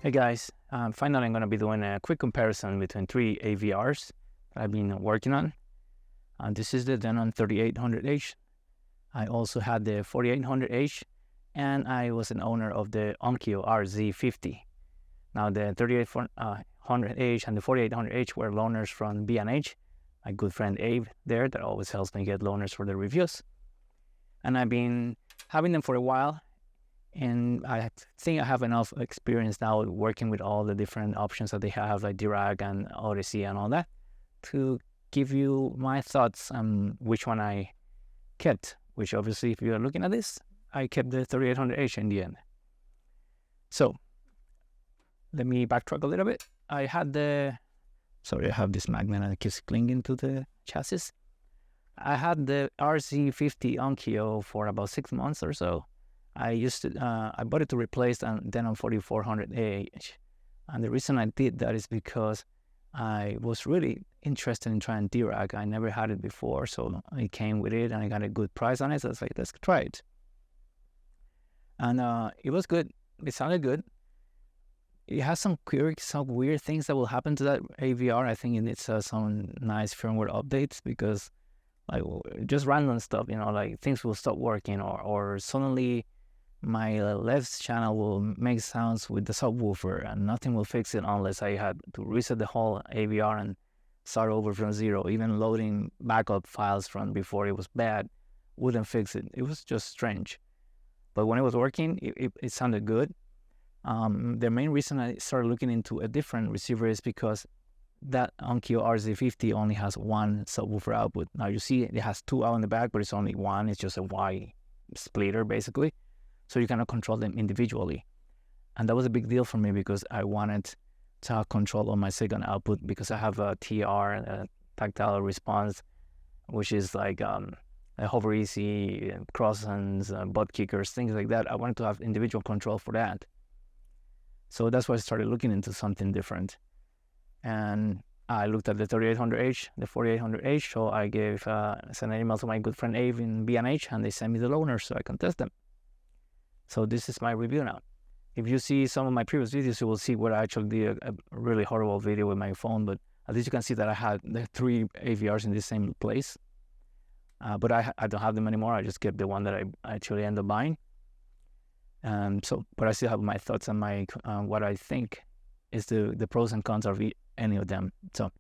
Hey guys, finally I'm going to be doing a quick comparison between three AVRs that I've been working on. This is the Denon 3800H. I also had the 4800H, and I was an owner of the Onkyo RZ50. Now the 3800H and the 4800H were loaners from B&H. My good friend Abe there that always helps me get loaners for the reviews. And I've been having them for a while. And I think I have enough experience now working with all the different options that they have, like Dirac and Odyssey and all that, to give you my thoughts on which one I kept, which obviously, if you are looking at this, I kept the 3800H in the end. So let me backtrack a little bit. I had the, sorry, I have this magnet that keeps clinging to the chassis. I had the RZ50 Onkyo for about 6 months or so. I bought it to replace the Denon 4400H, and the reason I did that is because I was really interested in trying Dirac. I never had it before, so I came with it, and I got a good price on it. So I was like, let's try it, and it was good. It sounded good. It has some quirks, some weird things that will happen to that AVR. I think it needs some nice firmware updates because, like, just random stuff, like things will stop working, or suddenly my left channel will make sounds with the subwoofer, and nothing will fix it unless I had to reset the whole AVR and start over from zero. Even loading backup files from before it was bad wouldn't fix it. It was just strange. But when it was working, it sounded good. The main reason I started looking into a different receiver is because that Onkyo RZ50 only has one subwoofer output. Now you see it has two out in the back, but it's only one. It's just a Y splitter basically. So you cannot control them individually. And that was a big deal for me because I wanted to have control on my second output because I have a TR, a Tactile Response, which is like a hover easy, cross-hands, butt kickers, things like that. I wanted to have individual control for that. So that's why I started looking into something different. And I looked at the 3800H, the 4800H, so I sent an email to my good friend Abe in B&H, and they sent me the loaners so I can test them. So this is my review now. If you see some of my previous videos, you will see where I actually did a really horrible video with my phone, but at least you can see that I had the three AVRs in the same place. But I don't have them anymore. I just kept the one that I actually ended up buying. But I still have my thoughts on what I think is the pros and cons of any of them. So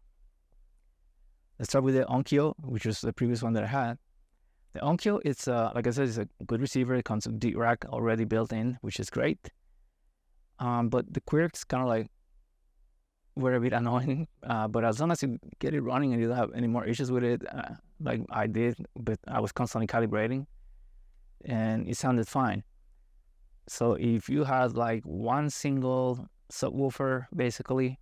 let's start with the Onkyo, which was the previous one that I had. The Onkyo, it's like I said, it's a good receiver. It comes with Dirac already built in, which is great. But the quirks kind of like were a bit annoying. But as long as you get it running and you don't have any more issues with it, like I did, but I was constantly calibrating, and it sounded fine. So if you had like one single subwoofer, basically,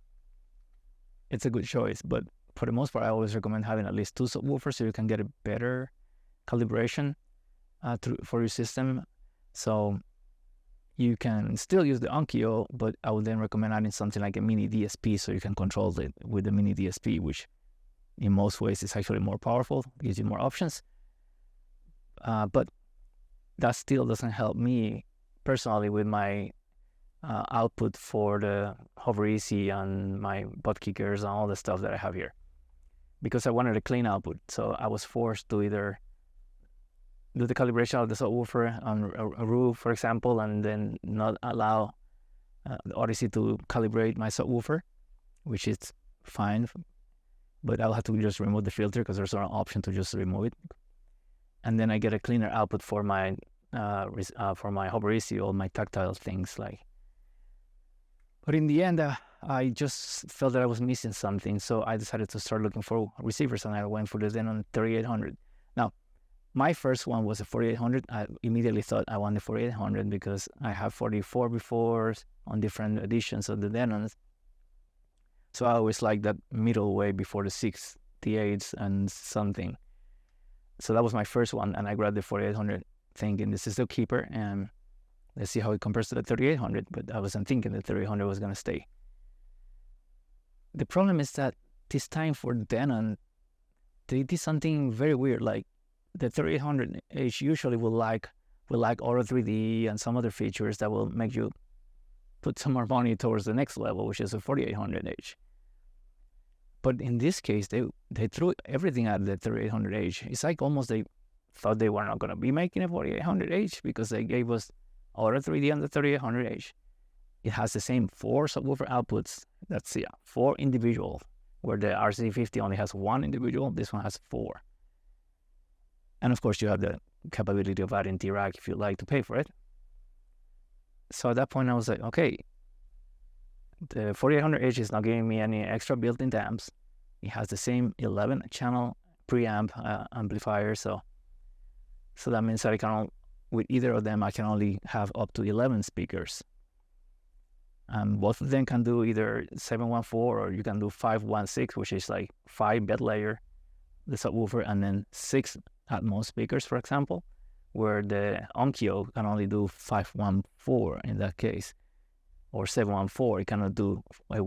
it's a good choice. But for the most part, I always recommend having at least two subwoofers so you can get a better calibration for your system. So you can still use the Onkyo, but I would then recommend adding something like a mini DSP so you can control it with the mini DSP, which in most ways is actually more powerful, gives you more options. But that still doesn't help me personally with my output for the hover easy and my butt kickers and all the stuff that I have here, because I wanted a clean output. So I was forced to either do the calibration of the subwoofer on a roof, for example, and then not allow the Odyssey to calibrate my subwoofer, which is fine, but I'll have to just remove the filter because there's an option to just remove it. And then I get a cleaner output for my hover easy, all my tactile things like. But in the end, I just felt that I was missing something, so I decided to start looking for receivers, and I went for the Denon 3800. Now, my first one was a 4800. I immediately thought I wanted 4800 because I have 44 before on different editions of the Denons. So I always liked that middle way before the 68s and something. So that was my first one, and I grabbed the 4800 thinking this is the keeper, and let's see how it compares to the 3800, but I wasn't thinking the 3800 was going to stay. The problem is that this time for Denon, they did something very weird. Like the 3800H usually will like Auto 3D and some other features that will make you put some more money towards the next level, which is a 4800H. But in this case, they threw everything at the 3800H. It's like almost they thought they were not going to be making a 4800H because they gave us Auto 3D on the 3800H. It has the same 4 subwoofer outputs. That's 4 individual, where the RZ50 only has 1 individual. This one has 4. And of course, you have the capability of adding D-Rack if you like to pay for it. So at that point, I was like, okay, the 4800H is not giving me any extra built-in amps. It has the same 11-channel preamp amplifier, so that means that I can, with either of them, I can only have up to 11 speakers. Both of them can do either 714 or you can do 516, which is like 5 bed layer, the subwoofer, and then 6 Atmos speakers, for example, where the Onkyo can only do 514 in that case, or 714. It cannot do a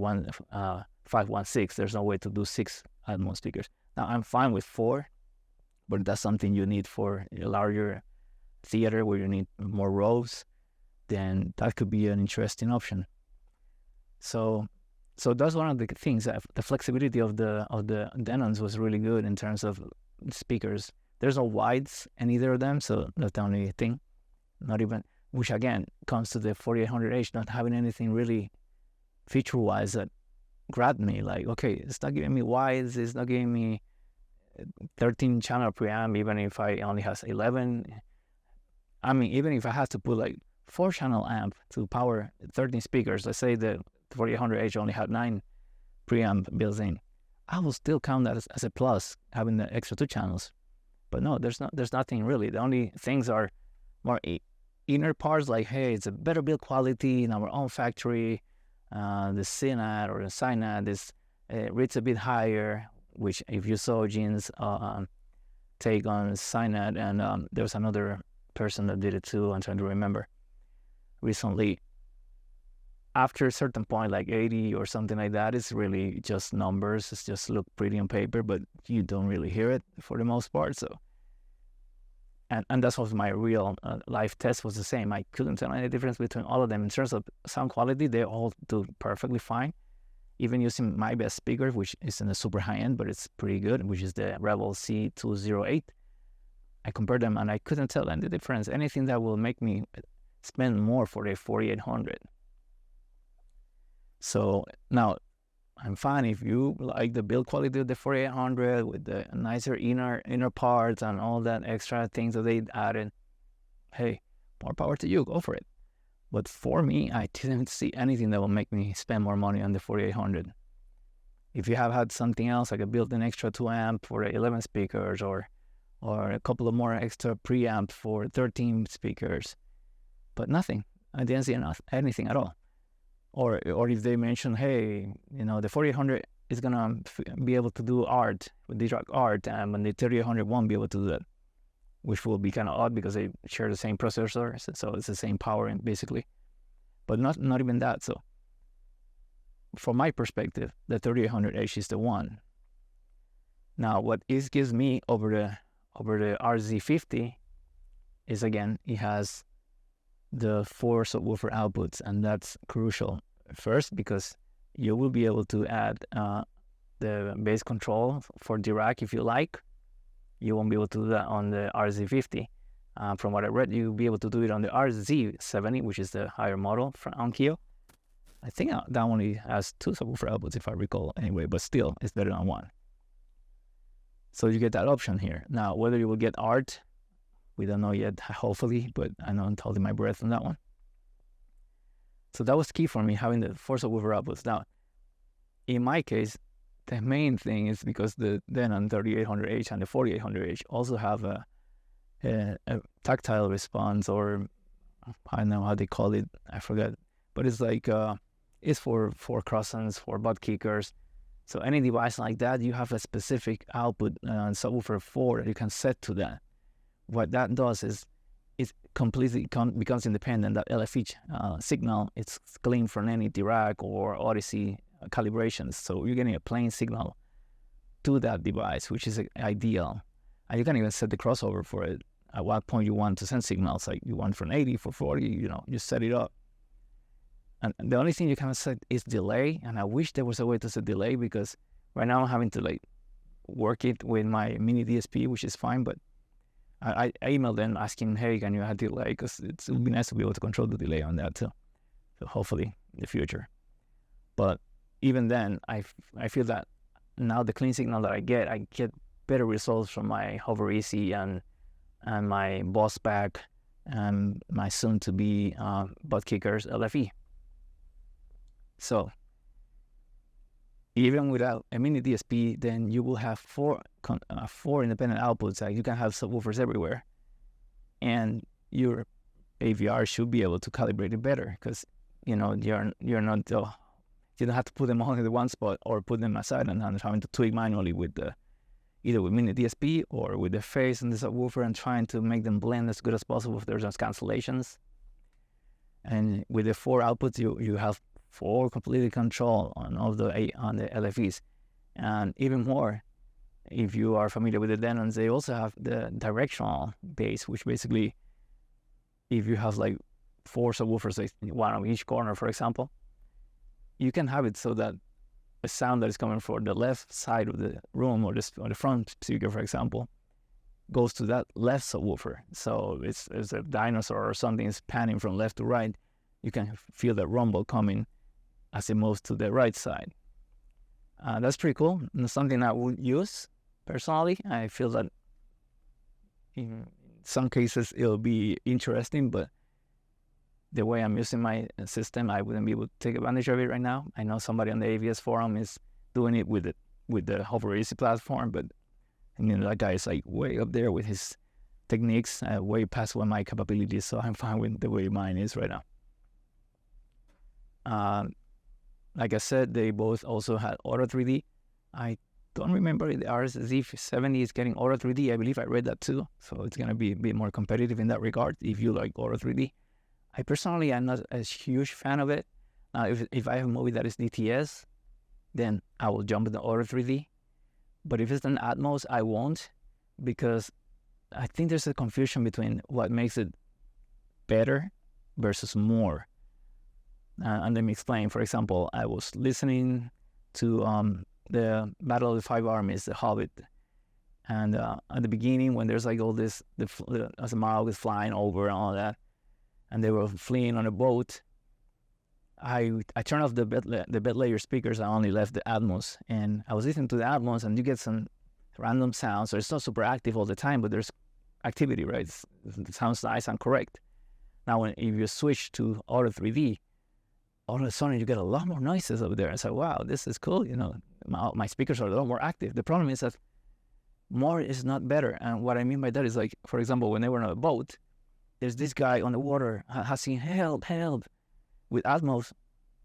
516. There's no way to do 6 Atmos speakers. Now, I'm fine with 4, but that's something you need for a larger theater where you need more rows. Then that could be an interesting option. So that's one of the things. The flexibility of the Denons was really good in terms of speakers. There's no wides in either of them, so that's the only thing. Not even, which again comes to the 4800H not having anything really feature-wise that grabbed me. Like, okay, it's not giving me wides, it's not giving me 13-channel preamp, even if I only has 11. I mean, even if I had to put like 4-channel amp to power 13 speakers, let's say the 4800H only had 9 preamp built in, I will still count that as a plus, having the extra 2 channels. But no, there's nothing really. The only things are more inner parts, like, hey, it's a better build quality in our own factory. The CNAT or the SINAT is reads a bit higher, which if you saw Gene's take on SINAT, and there was another person that did it too, I'm trying to remember, recently. After a certain point, like 80 or something like that, it's really just numbers. It's just look pretty on paper, but you don't really hear it for the most part. So, and that's what my real live test was the same. I couldn't tell any difference between all of them in terms of sound quality. They all do perfectly fine. Even using my best speaker, which is in the super high end, but it's pretty good, which is the Rebel C208. I compared them and I couldn't tell any difference. Anything that will make me spend more for the 4800. So now I'm fine if you like the build quality of the 4800 with the nicer inner parts and all that extra things that they added. Hey, more power to you, go for it. But for me, I didn't see anything that will make me spend more money on the 4800. If you have had something else, like a built-in extra 2 amp for 11 speakers, or a couple of more extra preamp for 13 speakers, but nothing. I didn't see anything at all. Or if they mention, hey, you know, the 4800 is gonna be able to do art with D-Rack art, and the 3800 won't be able to do that, which will be kind of odd because they share the same processor, so it's the same power basically, but not even that. So from my perspective, the 3800H is the one. Now, what it gives me over the RZ50 is, again, it has the 4 subwoofer outputs, and that's crucial. First, because you will be able to add the bass control for D-Rack if you like. You won't be able to do that on the RZ50. From what I read, you'll be able to do it on the RZ70, which is the higher model from Onkyo. I think that only has 2 subwoofer outputs, if I recall, anyway, but still, it's better than 1. So you get that option here. Now, whether you will get art, we don't know yet, hopefully, but I know I'm holding my breath on that one. So that was key for me, having the 4 subwoofer outputs. Now, in my case, the main thing is because the Denon 3800H and the 4800H also have a tactile response, or I don't know how they call it, I forget. But it's like, it's for crossings, for butt kickers. So any device like that, you have a specific output subwoofer 4 that you can set to that. What that does is it completely becomes independent. That LFH signal, it's clean from any D-Rack or Odyssey calibrations. So you're getting a plain signal to that device, which is ideal. And you can even set the crossover for it. At what point you want to send signals, like you want from 80 for 40, you know, you set it up. And the only thing you can set is delay, and I wish there was a way to set delay, because right now I'm having to like work it with my mini DSP, which is fine, but I emailed them asking, hey, can you add delay? Because it would be nice to be able to control the delay on that too. So hopefully in the future. But even then, I feel that now the clean signal that I get better results from my Hover Easy and my Boss Pack and my soon-to-be Butt Kickers LFE. So even without a mini DSP, then you will have four independent outputs. Like you can have subwoofers everywhere, and your AVR should be able to calibrate it better, because you know you're not you don't have to put them all in the one spot or put them aside and having to tweak manually with either with mini DSP or with the phase and the subwoofer, and trying to make them blend as good as possible if there's no cancellations. And with the 4 outputs, you have 4 completely control on the LFEs. And even more, if you are familiar with the Denons, they also have the directional bass, which basically, if you have like 4 subwoofers, like one on each corner, for example, you can have it so that the sound that is coming from the left side of the room, or the front speaker, for example, goes to that left subwoofer. So it's a dinosaur or something is panning from left to right. You can feel the rumble coming as it moves to the right side. That's pretty cool. And something I would use personally. I feel that in some cases it'll be interesting, but the way I'm using my system, I wouldn't be able to take advantage of it right now. I know somebody on the AVS forum is doing it with the Hover Easy platform, but I mean, that guy is like way up there with his techniques, way past what my capabilities. So I'm fine with the way mine is right now. Like I said, they both also had Auto 3D. I don't remember if the RZ70 is getting Auto 3D. I believe I read that too. So it's going to be a bit more competitive in that regard if you like Auto 3D. I personally am not a huge fan of it. If I have a movie that is DTS, then I will jump into Auto 3D. But if it's an Atmos, I won't, because I think there's a confusion between what makes it better versus more. And let me explain. For example, I was listening to the Battle of the Five Armies, The Hobbit, and at the beginning, when there's like all this, the Smaug is flying over and all that, and they were fleeing on a boat, I turned off the bed layer speakers. I only left the Atmos, and I was listening to the Atmos, and you get some random sounds. So it's not super active all the time, but there's activity, right? It sounds nice and correct. Now, if you switch to Auto 3D, all of a sudden you get a lot more noises over there. I said, wow, this is cool. You know, my speakers are a lot more active. The problem is that more is not better. And what I mean by that is, like, for example, when they were on a boat, there's this guy on the water asking, help, help. With Atmos,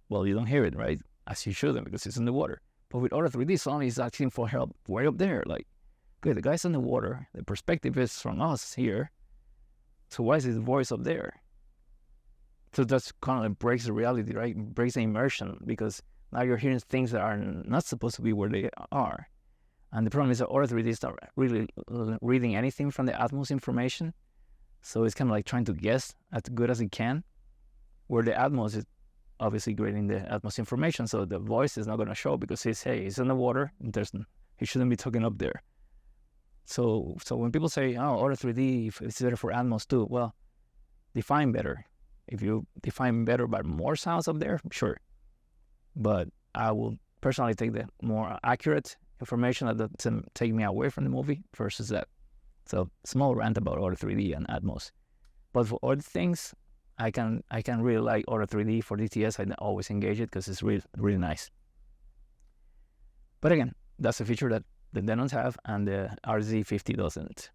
well, you don't hear it, right? As you shouldn't, because it's in the water. But with Auto 3D, suddenly he's asking for help way up there. Like, okay, the guy's in the water. The perspective is from us here. So why is his voice up there? So that's kind of like breaks the reality, right? Breaks the immersion, because now you're hearing things that are not supposed to be where they are. And the problem is that Auto 3D is not really reading anything from the Atmos information. So it's kind of like trying to guess as good as it can, where the Atmos is obviously grading the Atmos information. So the voice is not going to show, because he's in the water. He shouldn't be talking up there. So when people say, oh, Auto 3D, it's better for Atmos too, well, define better. If you define better but more sounds up there, sure. But I will personally take the more accurate information that doesn't take me away from the movie versus that. So small rant about Auto 3D and Atmos. But for other things, I can really like Auto 3D. For DTS, I always engage it because it's really, really nice. But again, that's a feature that the Denons have and the RZ50 doesn't.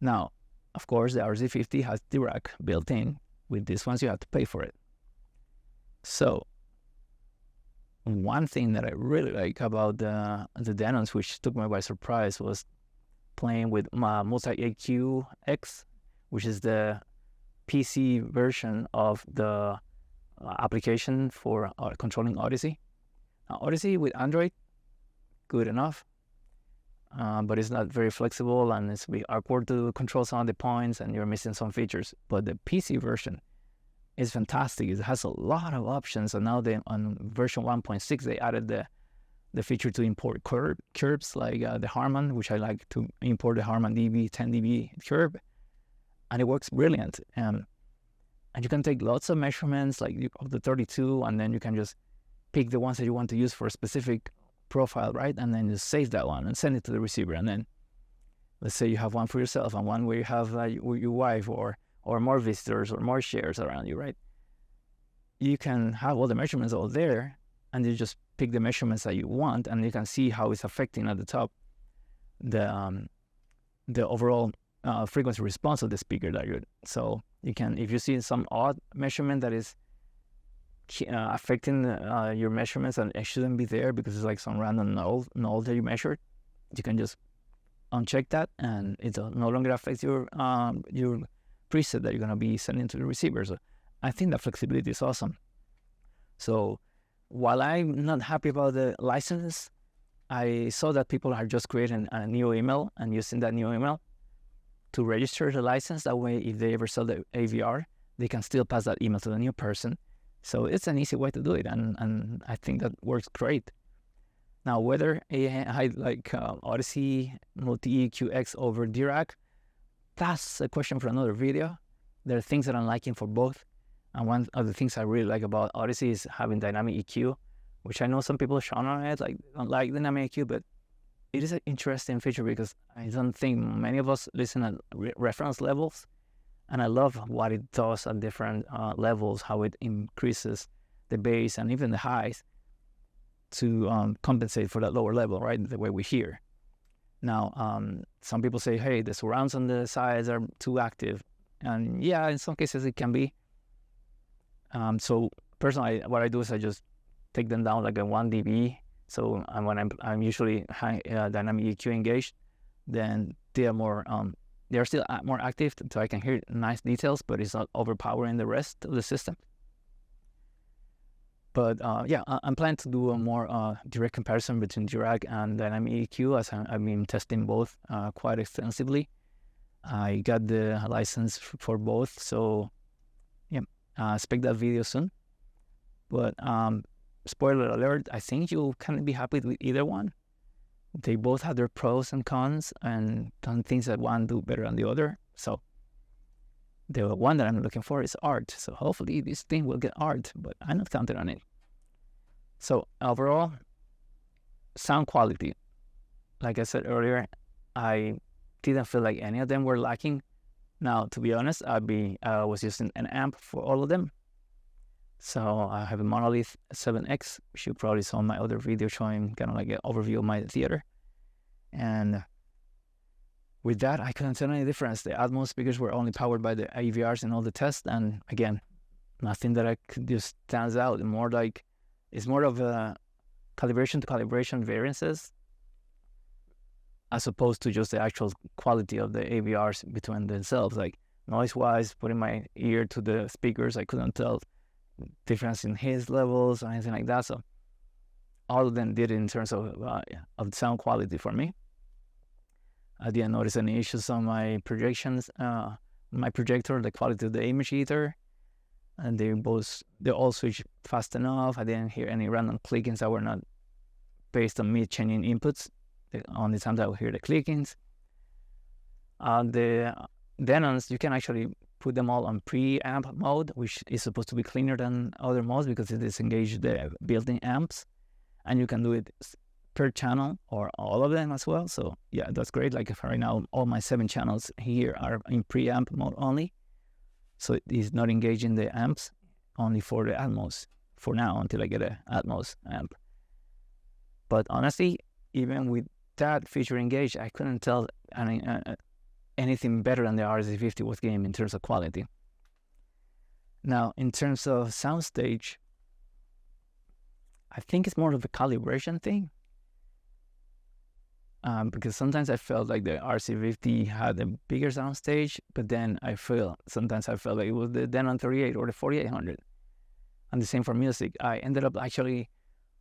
Now, of course, the RZ50 has Dirac built in. With this ones, you have to pay for it. So one thing that I really like about the Denons, which took me by surprise, was playing with my Multi-EQ X, which is the PC version of the application for controlling Odyssey. Odyssey with Android, good enough, but it's not very flexible, and it's awkward to control some of the points, and you're missing some features. But the PC version is fantastic. It has a lot of options, and now on version 1.6 they added the feature to import curves like the Harman, which I like to import the Harman dB 10 dB curve, and it works brilliant. And you can take lots of measurements like of the 32, and then you can just pick the ones that you want to use for a specific profile, right? And then just save that one and send it to the receiver. And then let's say you have one for yourself and one where you have your wife or more visitors or more shares around you, right? You can have all the measurements all there, and you just pick the measurements that you want, and you can see how it's affecting at the top the overall frequency response of the speaker that you're. So you can, if you see some odd measurement that is affecting your measurements and it shouldn't be there because it's like some random null that you measured, you can just uncheck that, and it no longer affects your preset that you're going to be sending to the receiver. So I think that flexibility is awesome. So while I'm not happy about the license, I saw that people are just creating a new email and using that new email to register the license. That way, if they ever sell the AVR, they can still pass that email to the new person. So it's an easy way to do it, and I think that works great. Now, whether I like Odyssey Multi-EQX over Dirac, that's a question for another video. There are things that I'm liking for both. And one of the things I really like about Odyssey is having dynamic EQ, which I know some people shun on it, like don't like dynamic EQ, but it is an interesting feature because I don't think many of us listen at reference levels. And I love what it does at different levels, how it increases the bass and even the highs to compensate for that lower level, right? The way we hear. Now, some people say, hey, the surrounds on the sides are too active. And yeah, in some cases it can be. So personally, what I do is I just take them down like a 1 dB. So when I'm usually dynamic EQ engaged, then they are more, they're still more active, so I can hear nice details, but it's not overpowering the rest of the system. But yeah, I'm planning to do a more direct comparison between Dirac and dynamic EQ, as I've been testing both quite extensively. I got the license for both, so yeah, expect that video soon. But spoiler alert, I think you'll kind of be happy with either one. They both have their pros and cons, and some things that one do better than the other. So the one that I'm looking for is art. So hopefully this thing will get art, but I'm not counting on it. So overall, sound quality. Like I said earlier, I didn't feel like any of them were lacking. Now, to be honest, I was using an amp for all of them. So I have a Monolith 7X, which you probably saw in my other video showing kind of like an overview of my theater. And with that, I couldn't tell any difference. The Atmos speakers were only powered by the AVRs in all the tests. And again, nothing that I could just stands out. More like, it's more of a calibration to calibration variances as opposed to just the actual quality of the AVRs between themselves. Like noise-wise, putting my ear to the speakers, I couldn't tell difference in his levels or anything like that. So all of them did it in terms of sound quality for me. I didn't notice any issues on my projections, my projector, the quality of the image either. And they all switched fast enough. I didn't hear any random clickings that were not based on me changing inputs. The only time that I would hear the clickings. The Denons, you can actually put them all on preamp mode, which is supposed to be cleaner than other modes because it disengages the built-in amps, and you can do it per channel or all of them as well. So yeah, that's great. Like if right now all my 7 channels here are in preamp mode only, so it is not engaging the amps, only for the Atmos for now until I get a Atmos amp. But honestly, even with that feature engaged, I couldn't tell anything better than the RZ50 was getting in terms of quality. Now, in terms of soundstage, I think it's more of a calibration thing. Because sometimes I felt like the RZ50 had a bigger soundstage, but then sometimes I felt like it was the Denon 38 or the 4800. And the same for music. I ended up actually,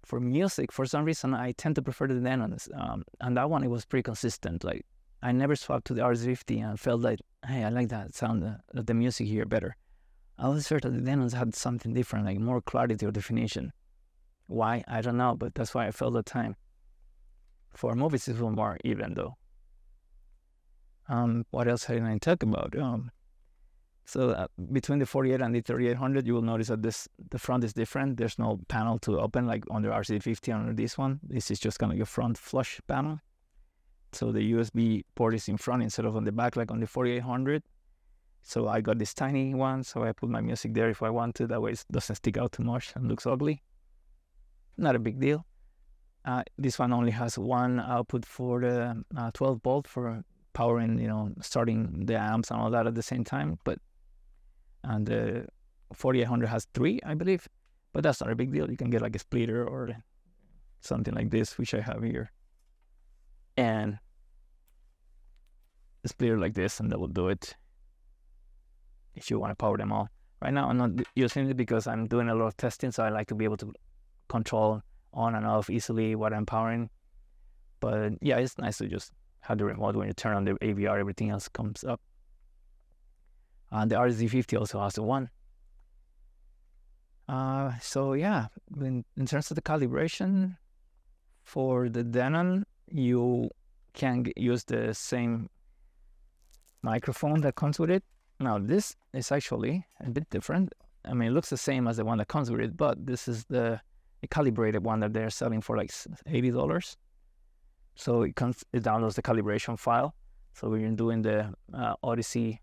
for music, for some reason, I tend to prefer the Denons. And that one, it was pretty consistent. Like, I never swapped to the RZ50 and felt like, hey, I like that sound of the music here better. I was sure that the Denons had something different, like more clarity or definition. Why? I don't know, but that's why I felt the time. For movies, it was more even though. What else did I talk about? So between the 48 and the 3800, you will notice that the front is different. There's no panel to open like on the RZ50 and on this one. This is just kind of your front flush panel. So the USB port is in front instead of on the back like on the 4800. So I got this tiny one, so I put my music there if I want to. That way it doesn't stick out too much and looks ugly. Not a big deal. This one only has one output for the 12 volt for powering, starting the amps and all that at the same time. And the 4800 has 3, I believe. But that's not a big deal. You can get like a splitter or something like this, which I have here. And a splitter like this, and that will do it if you want to power them all. Right now, I'm not using it because I'm doing a lot of testing, so I like to be able to control on and off easily what I'm powering. But yeah, it's nice to just have the remote. When you turn on the AVR, everything else comes up. And the RZ50 also has the one. So yeah, in terms of the calibration for the Denon, you can use the same microphone that comes with it. Now this is actually a bit different. I mean, it looks the same as the one that comes with it, but this is the calibrated one that they're selling for like $80. So it downloads the calibration file. So when you're doing the Odyssey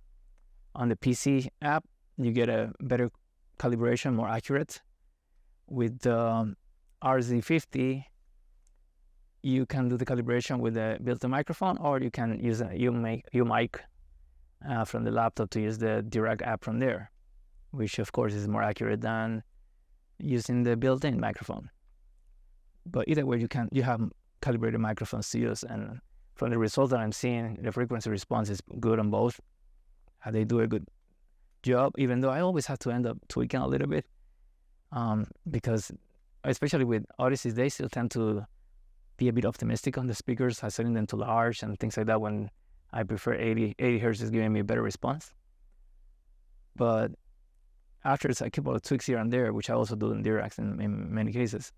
on the PC app, you get a better calibration, more accurate. With the RZ50, you can do the calibration with a built-in microphone, or you can use a mic from the laptop to use the direct app from there, which of course is more accurate than using the built-in microphone. But either way, you have calibrated microphones to use, and from the results that I'm seeing, the frequency response is good on both. They do a good job, even though I always have to end up tweaking a little bit, because especially with Odysseys, they still tend to be a bit optimistic on the speakers, setting them to large and things like that, when I prefer 80 hertz is giving me a better response. But after a couple of tweaks here and there, which I also do in Diracs in many cases,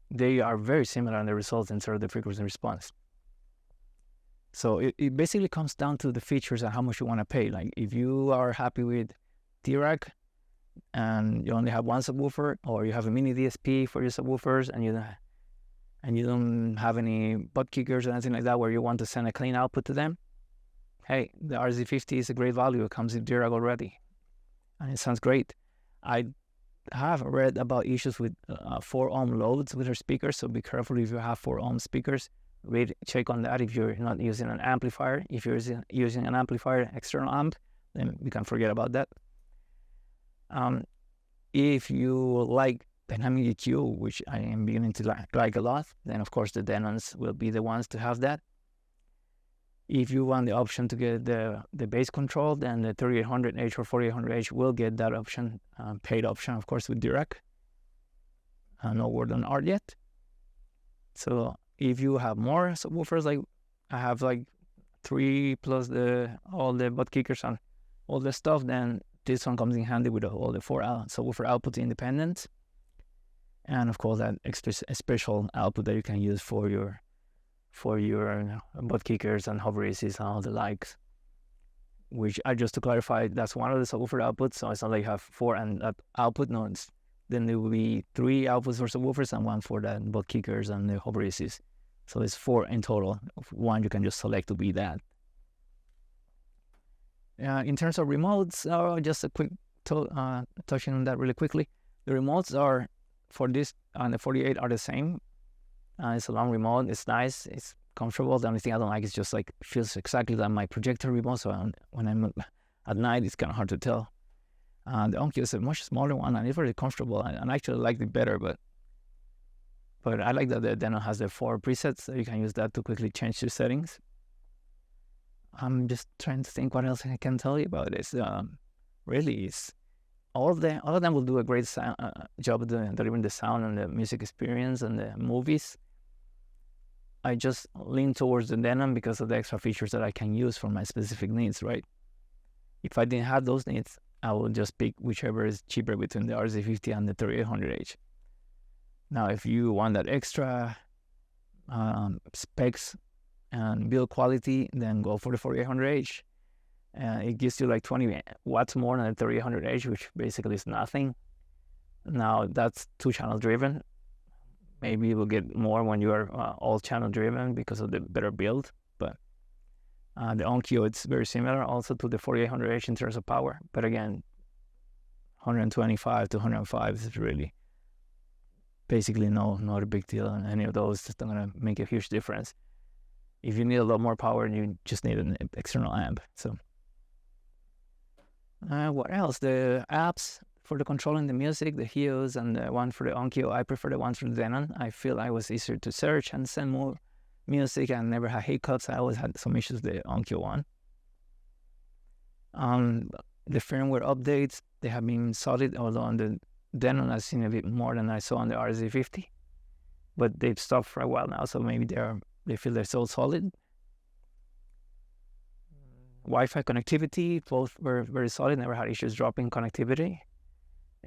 they are very similar in the results in terms of the frequency response. So it basically comes down to the features and how much you want to pay. Like if you are happy with Dirac and you only have one subwoofer, or you have a mini DSP for your subwoofers, and you don't have any butt kickers or anything like that where you want to send a clean output to them, hey, the RZ50 is a great value. It comes with Dirac already, and it sounds great. I have read about issues with 4 ohm loads with her speakers, so be careful if you have 4 ohm speakers. Check on that if you're not using an amplifier. If you're using an amplifier, external amp, then we can forget about that. If you like dynamic EQ, which I am beginning to like a lot, then of course the Denons will be the ones to have that. If you want the option to get the bass control, then the 3800H or 4800H will get that option, paid option, of course, with Dirac. No word on art yet. So if you have more subwoofers, like I have like 3 plus all the butt kickers and all the stuff, then this one comes in handy with all the 4 subwoofer outputs independent. And of course that extra special output that you can use for your butt kickers and hover ACs and all the likes. Which just to clarify, that's one of the subwoofer outputs. So it's not like you have 4 and that output. No, then there will be 3 outputs for subwoofers and 1 for the butt kickers and the hover ACs. So it's 4 in total. 1 you can just select to be that. In terms of remotes, just a quick touching on that really quickly. The remotes are for this and the 48 are the same. It's a long remote. It's nice. It's comfortable. The only thing I don't like is just like feels exactly like my projector remote. So when I'm at night, it's kind of hard to tell. The Onkyo is a much smaller one and it's very comfortable. And I actually like it better, but I like that the Denon has the 4 presets, so you can use that to quickly change your settings. I'm just trying to think what else I can tell you about this. Really, it's all of them will do a great job of delivering the sound and the music experience and the movies. I just lean towards the Denon because of the extra features that I can use for my specific needs, right? If I didn't have those needs, I will just pick whichever is cheaper between the RZ50 and the 3800H. Now, if you want that extra specs and build quality, then go for the 4800H. It gives you like 20 watts more than the 3800H, which basically is nothing. Now, that's 2-channel driven. Maybe you will get more when you are all-channel driven because of the better build. But the Onkyo, it's very similar also to the 4800H in terms of power. But again, 125 to 105 is really basically not a big deal. And any of those is not going to make a huge difference. If you need a lot more power, you just need an external amp. So what else? The apps for the controlling the music, the hues, and the one for the Onkyo, I prefer the ones from Denon. I feel I was easier to search and send more music and never had hiccups. I always had some issues with the Onkyo one. The firmware updates, they have been solid, although on the Denon I've seen a bit more than I saw on the RZ50. But they've stopped for a while now, so maybe they feel they're so solid. Wi-Fi connectivity, both were very solid, never had issues dropping connectivity.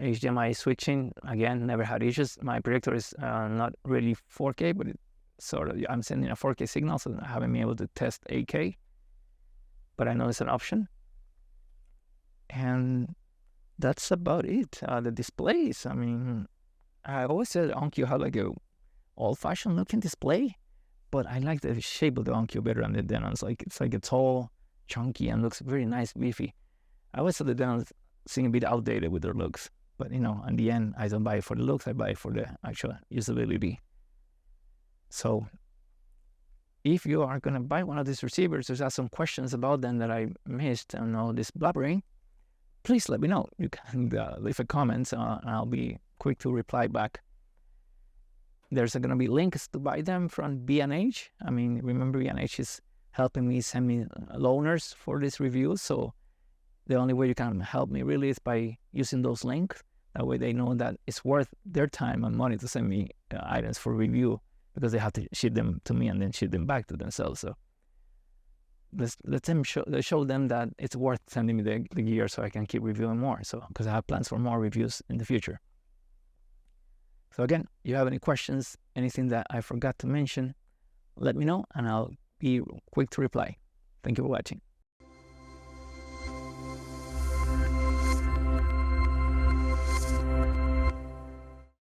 HDMI switching, again, never had issues. My projector is not really 4K, but I'm sending a 4K signal, so I haven't been able to test 8K. But I know it's an option. And that's about it. The displays, I mean, I always said Onkyo had like a old-fashioned looking display, but I like the shape of the Onkyo better than the Denon. It's like a tall, chunky, and looks very nice, beefy. I always thought the Denon seemed a bit outdated with their looks. But, in the end, I don't buy it for the looks. I buy it for the actual usability. So, if you are going to buy one of these receivers, there's some questions about them that I missed and all this blabbering, please let me know. You can leave a comment, and I'll be quick to reply back. There's going to be links to buy them from B&H. I mean, remember, B&H is helping me send me loaners for this review. So, the only way you can help me really is by using those links. That way they know that it's worth their time and money to send me items for review, because they have to ship them to me and then ship them back to themselves. So let them show them that it's worth sending me the gear so I can keep reviewing more. So because I have plans for more reviews in the future. So again, if you have any questions, anything that I forgot to mention, let me know and I'll be quick to reply. Thank you for watching.